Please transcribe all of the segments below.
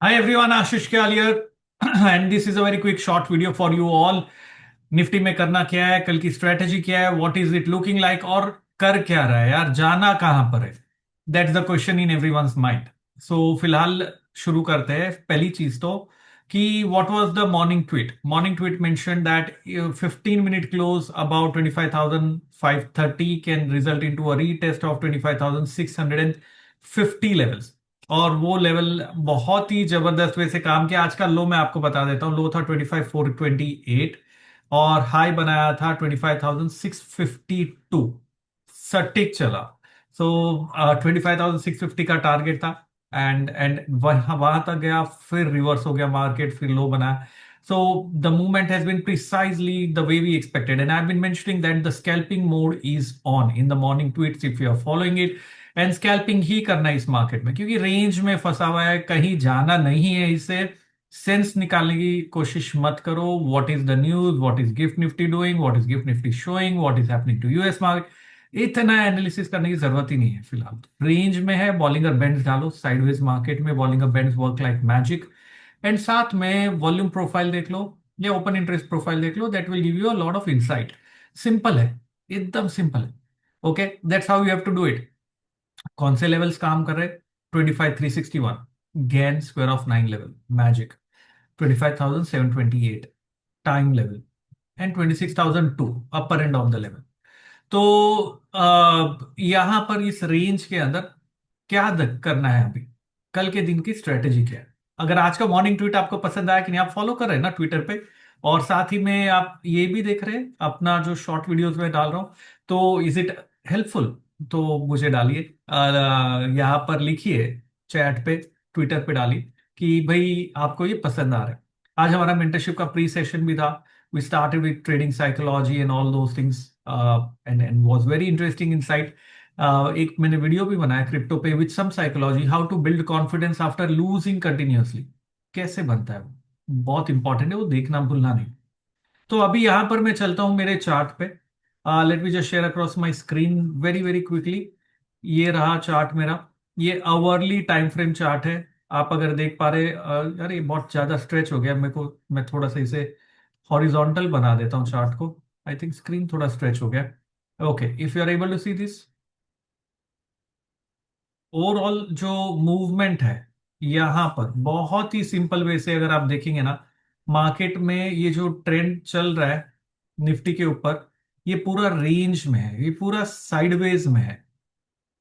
Hi everyone, Ashish Kyal here, and this is a very quick short video for you all. Nifty में करना क्या है, कल की स्ट्रेटेजी क्या है, what is it looking like, और कर क्या रहा है यार, जाना कहां पर है। That's the question in everyone's mind. So फिलहाल शुरू करते हैं। पहली चीज तो कि what was the morning tweet mention that 15 minute close about 25,530 can result into a retest of 25,650 levels. और वो लेवल बहुत ही जबरदस्त वे से काम किया। आज का लो मैं आपको बता देता हूँ, लो था 25,428 और हाई बनाया था 25,652। सटीक चला। सो 25,650 का टारगेट था, एंड वहां वहां तक गया, फिर रिवर्स हो गया मार्केट, फिर लो बनाया। So the movement has been precisely the way we expected, and I've been mentioning that the scalping mode is on in the morning tweets if you are following it. And scalping ही करना है इस market में, क्योंकि range में फंसा हुआ है, कहीं जाना नहीं है। इसे सेंस निकालने की कोशिश मत करो। What is the news, what is GIFT Nifty doing, what is GIFT Nifty showing, what is happening to US market, इतना एनालिसिस करने की जरूरत ही नहीं है। फिलहाल रेंज में है, बॉलिंगर बैंड्स डालो। साइडवेज मार्केट में Bollinger bands work like magic. And साथ में वॉल्यूम प्रोफाइल देख लो या ओपन इंटरेस्ट प्रोफाइल देख लो, that will give you a lot of insight. Simple है, एकदम सिंपल है। Okay, that's how you have to do it. कौन से लेवल्स काम कर रहे? 25,361 Gann square of 9 level magic, 25,728 time level, and 26,002 upper end of the level. तो यहां पर इस रेंज के अंदर क्या करना है अभी, कल के दिन की स्ट्रेटेजी क्या है। अगर आज का मॉर्निंग ट्वीट आपको पसंद आया कि नहीं, आप फॉलो कर रहे हैं ना ट्विटर पे, और साथ ही में आप ये भी देख रहे हैं अपना जो शॉर्ट वीडियोस में डाल रहा हूं, तो इज इट हेल्पफुल? तो मुझे डालिए, यहाँ पर लिखिए चैट पे, ट्विटर पे डालिए कि भाई आपको ये पसंद आ रहा है। आज हमारा मेंटरशिप का प्री सेशन भी था। We started with trading psychology and all those things, and was very interesting insight. एक मैंने वीडियो भी बनाया क्रिप्टो पे with some psychology, how to build confidence after losing continuously. कैसे बनता है वो, बहुत इंपॉर्टेंट है, वो देखना भूलना नहीं। तो अभी यहां पर मैं चलता हूं मेरे चार्ट पे। Let me just share across my screen very very quickly. ये रहा चार्ट मेरा। ये आवरली टाइम फ्रेम चार्ट है। आप अगर देख पा रहे, यार ये बहुत ज्यादा स्ट्रेच हो गया मेरे को, मैं थोड़ा सा इसे हॉरिजॉन्टल बना देता हूँ चार्ट को। आई थिंक स्क्रीन थोड़ा स्ट्रेच हो गया। Okay, if you are able to see this, overall जो मूवमेंट है यहां पर बहुत ही सिंपल वे से अगर आप देखेंगे ना, मार्केट में ये जो ट्रेंड चल रहा है निफ्टी के ऊपर, ये पूरा रेंज में है, ये पूरा साइडवेज में है।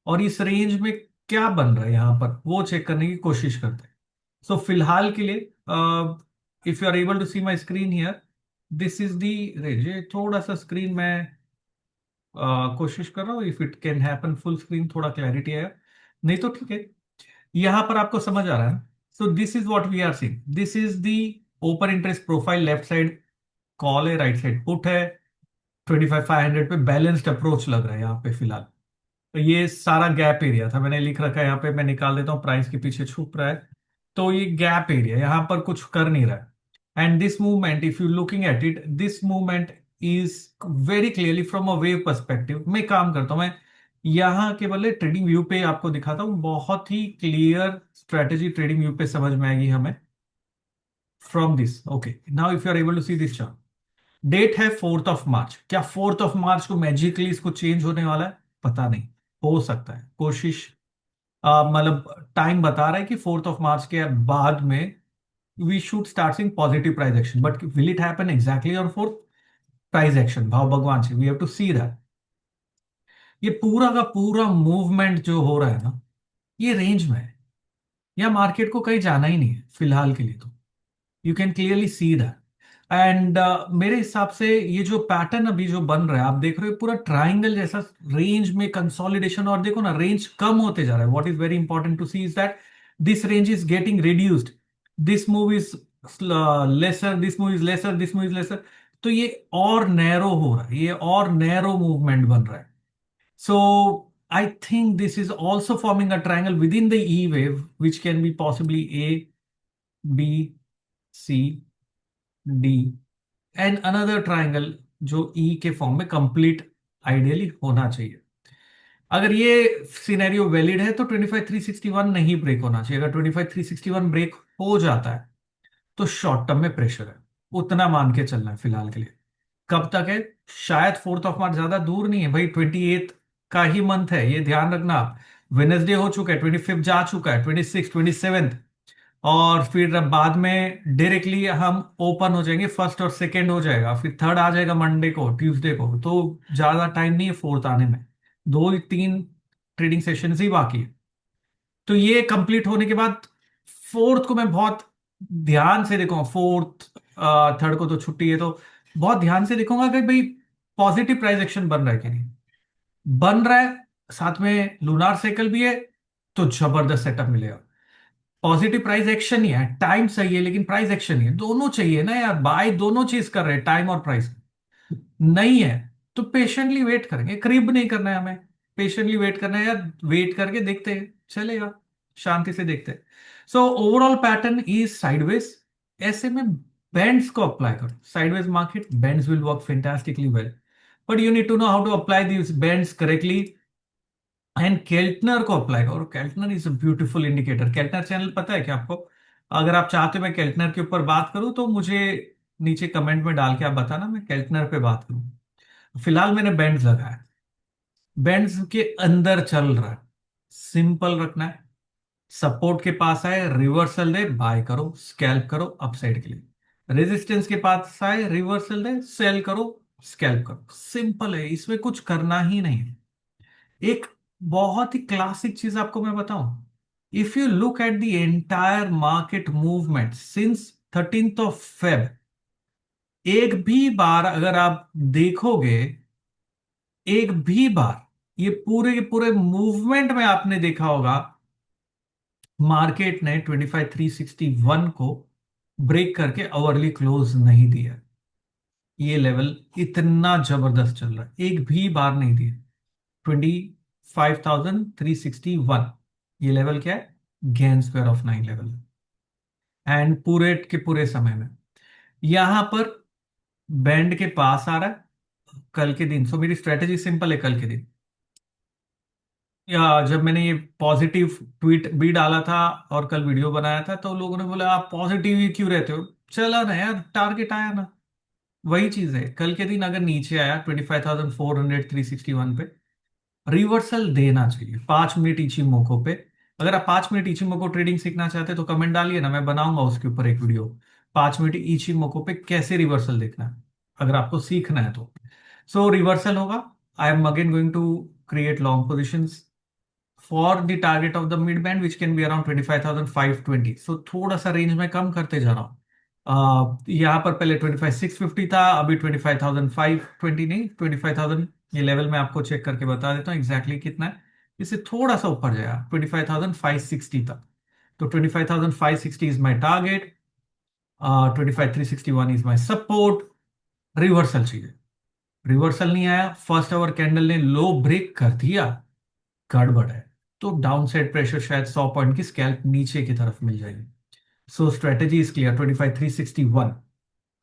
और इस रेंज में क्या बन रहा है यहां पर, वो चेक करने की कोशिश करते हैं। सो फिलहाल के लिए, if you are able to see my screen here, this is the range. ये थोड़ा सा स्क्रीन में कोशिश कर रहा हूँ, if it can happen full screen, थोड़ा क्लैरिटी है, नहीं तो ठीक है। यहां पर आपको समझ आ रहा है। So this is what we are seeing, this is the open interest profile. Left side call है, राइट साइड पुट है। 25,500 पे बैलेंस्ड अप्रोच लग रहा है यहाँ पे फिलहाल। तो ये सारा गैप एरिया था, मैंने लिख रखा है यहाँ पे, मैं निकाल देता हूँ, प्राइस के पीछे छुप रहा है। तो ये गैप एरिया यहाँ पर कुछ कर नहीं रहा है। And this movement, if you looking at it, this movement is very clearly from a wave perspective. मैं काम करता हूँ, मैं यहाँ केवल ट्रेडिंग व्यू पे आपको दिखाता हूँ, बहुत ही क्लियर स्ट्रेटेजी ट्रेडिंग व्यू पे समझ में आएगी हमें। From this, okay, now if you are able to see this chart, date है 4 मार्च। क्या 4 मार्च को मैजिकली इसको चेंज होने वाला है? पता नहीं, हो सकता है, कोशिश, मतलब टाइम बता रहा है कि 4 मार्च के बाद में we should start seeing positive price action, but will it happen exactly on 4? Price action, भाव भगवान से we have to see that. ये पूरा का पूरा मूवमेंट जो हो रहा है ना, ये रेंज में है, या मार्केट को कहीं जाना ही नहीं है फिलहाल के लिए। तो you can clearly see that. And मेरे हिसाब से ये जो पैटर्न अभी जो बन रहा है, आप देख रहे हो पूरा ट्राइंगल जैसा, रेंज में कंसोलिडेशन। और देखो ना, रेंज कम होते जा रहा है। What is very important to see is that this range is getting reduced, this move is lesser, this move is lesser, this move is lesser. तो ये और नैरो हो रहा है, ये और नैरो मूवमेंट बन रहा है। सो I think this is also forming a triangle within the E wave, which can be possibly A, B, C, D, and another triangle जो ई के फॉर्म में कंप्लीट आइडियली होना चाहिए। अगर ये सिनेरियो वैलिड है तो 25,361 नहीं ब्रेक होना चाहिए। अगर 25,361 ब्रेक हो जाता है तो शॉर्ट टर्म में प्रेशर है, उतना मान के चलना है फिलहाल के लिए। कब तक है? शायद 4 मार्च, ज्यादा दूर नहीं है भाई, 28 का ही मंथ है, ये ध्यान रखना आप। वेनेसडे हो चुका है, 25 जा चुका है, 26, 27, और फिर बाद में डायरेक्टली हम ओपन हो जाएंगे, फर्स्ट और सेकंड हो जाएगा, फिर थर्ड आ जाएगा मंडे को, ट्यूसडे को, तो ज्यादा टाइम नहीं है फोर्थ आने में, 2 3 ट्रेडिंग सेशंस ही बाकी है। तो ये कंप्लीट होने के बाद फोर्थ को मैं बहुत ध्यान से देखूंगा, फोर्थ, थर्ड को तो छुट्टी है, तो बहुत ध्यान से देखूंगा कि भाई पॉजिटिव प्राइस एक्शन बन रहा है कि नहीं बन रहा है, साथ में लूनार साइकिल भी है, तो जबरदस्त सेटअप मिलेगा। पॉजिटिव प्राइस एक्शन ही है, टाइम सही है लेकिन प्राइस एक्शन ही है, दोनों चाहिए ना यार, बाय दोनों चीज कर रहे हैं, टाइम और प्राइस। नहीं है तो पेशेंटली वेट करेंगे, करीब नहीं करना है हमें, पेशेंटली वेट करना है यार, वेट करके देखते हैं चलेगा, शांति से देखते हैं। So overall pattern is sideways. ऐसे में बैंड्स को अप्लाई करो, sideways market bands will work fantastically well, but you need to know how to apply this bands correctly, and Keltner को अप्लाई करो। Keltner is a beautiful indicator. Keltner channel पता है क्या आपको? अगर आप चाहते हो मैं केल्टनर के ऊपर बात करूं तो मुझे नीचे कमेंट में डाल के आप बताना, मैं केल्टनर पे बात करूं। फिलहाल मैंने बैंड्स लगाया, बैंड्स के अंदर चल रहा है, सिंपल रखना है। सपोर्ट के पास आए रिवर्सल दे, बाय करो, स्कैल्प करो अपसाइड के लिए। रेजिस्टेंस के पास आए रिवर्सल दे, सेल करो, स्कैल्प करो, सिंपल है, इसमें कुछ करना ही नहीं है। एक बहुत ही क्लासिक चीज आपको मैं बताऊं, if you look at the entire market movement since 13th of Feb, एक भी बार अगर आप देखोगे, एक भी बार ये पूरे के पूरे मूवमेंट में आपने देखा होगा, मार्केट ने 25,361 को ब्रेक करके आवरली क्लोज नहीं दिया। ये लेवल इतना जबरदस्त चल रहा है, एक भी बार नहीं दिया। 25,361, ये लेवल क्या है? Gain square of 9 level, and पूरे के पूरे समय में यहां पर बैंड के पास आ रहा है कल के दिन। सो मेरी स्ट्रेटेजी सिंपल है, कल के दिन या जब मैंने ये पॉजिटिव ट्वीट भी डाला था और कल वीडियो बनाया था, तो लोगों ने बोला आप पॉजिटिव ही क्यों रहते हो, चला ना यार, टारगेट आया ना। वही चीज है, कल के दिन अगर नीचे आया 25,400, 361 पे, रिवर्सल देना चाहिए 5 मिनट इचिमोको पे। अगर आप 5 मिनट इचिमोको ट्रेडिंग सीखना चाहते हैं तो कमेंट डालिए ना, मैं बनाऊंगा उसके ऊपर एक वीडियो, 5 मिनट इचिमोको पे कैसे रिवर्सल देखना है, अगर आपको सीखना है तो। सो रिवर्सल होगा, I am again going to create long positions for the target of the mid band which can be around 25,520। So थोड़ा सा रेंज में कम करते जा रहा हूँ। यहाँ पर पहले 25,650 था, अभी 25,520 नहीं, 25,000, ये लेवल मैं आपको चेक करके बता देता हूँ एग्जैक्टली कितना है। इससे थोड़ा सा ऊपर जाएगा 25,560 तक, तो 25,560 is my target, 25,361 is my support. Reversal चाहिए, रिवर्सल नहीं आया, फर्स्ट आवर कैंडल ने लो ब्रेक कर दिया, गड़बड़ है, तो डाउन साइड प्रेशर शायद 100 पॉइंट की स्कैल्प नीचे की तरफ मिल जाएगी। So strategy is clear, 25,361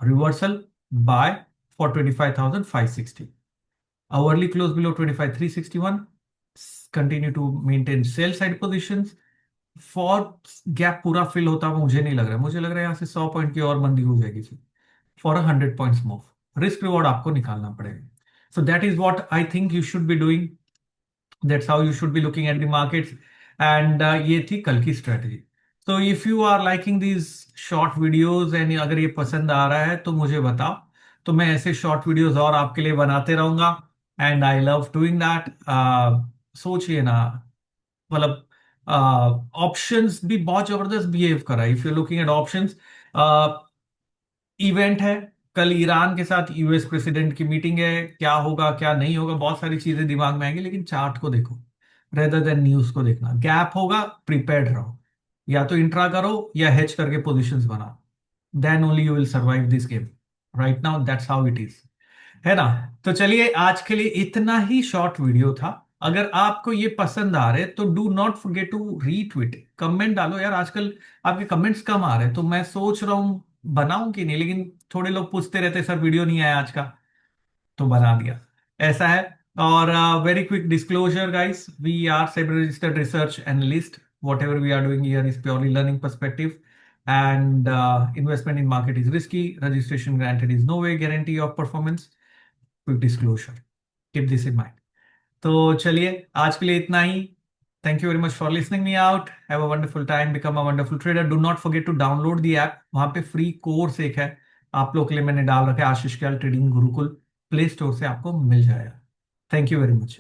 reversal, buy for 25,560, hourly close below 25,361, continue to maintain sell side positions for, gap पूरा फिल होता हुआ मुझे नहीं लग रहा है, मुझे लग रहा है यहाँ से 100 पॉइंट की और मंदी हो जाएगी for 100 points move, risk reward आपको निकालना पड़ेगा। So that is what I think you should be doing, that's how you should be looking at the markets, and ये थी कल की स्ट्रेटेजी। तो if you are liking these short videos and अगर ये पसंद आ रहा है तो मुझे बताओ, तो मैं ऐसे शॉर्ट वीडियोज और आपके लिए बनाते रहूंगा, and I love doing that. सोचिए ना, मतलब ऑप्शंस भी बहुत जबरदस्त बिहेव करा है, if you looking at options. Event है कल, ईरान के साथ यूएस प्रेसिडेंट की मीटिंग है, क्या होगा क्या नहीं होगा, बहुत सारी चीजें दिमाग में आएंगी, लेकिन चार्ट को देखो रेदर देन न्यूज को देखना। गैप होगा, प्रिपेयर्ड रहो, या तो इंट्रा करो या हेज करके पोजीशंस बनाओ, then only you will survive this game. Right now that's how it is, है ना? तो चलिए आज के लिए इतना ही शॉर्ट वीडियो था। अगर आपको ये पसंद आ रहे तो do not forget to retweet, comment डालो यार, आजकल आपके कमेंट्स कम आ रहे हैं, तो मैं सोच रहा हूं बनाऊं कि नहीं, लेकिन थोड़े लोग पूछते रहते सर वीडियो नहीं आया आज का, तो बना दिया, ऐसा है। और very quick disclosure guys, we are SEBI registered research analyst, whatever we are doing here is purely learning perspective, and investment in market is risky. Registration granted is no way guarantee of performance. Quick disclosure. Keep this in mind. तो चलिए आज के लिए इतना ही. Thank you very much for listening me out. Have a wonderful time. Become a wonderful trader. Do not forget to download the app. वहां पे free course एक है आप लोग के लिए, मैंने डाल रखा है, Ashish Kayal Trading Gurukul. Play Store से आपको मिल जाएगा. Thank you very much.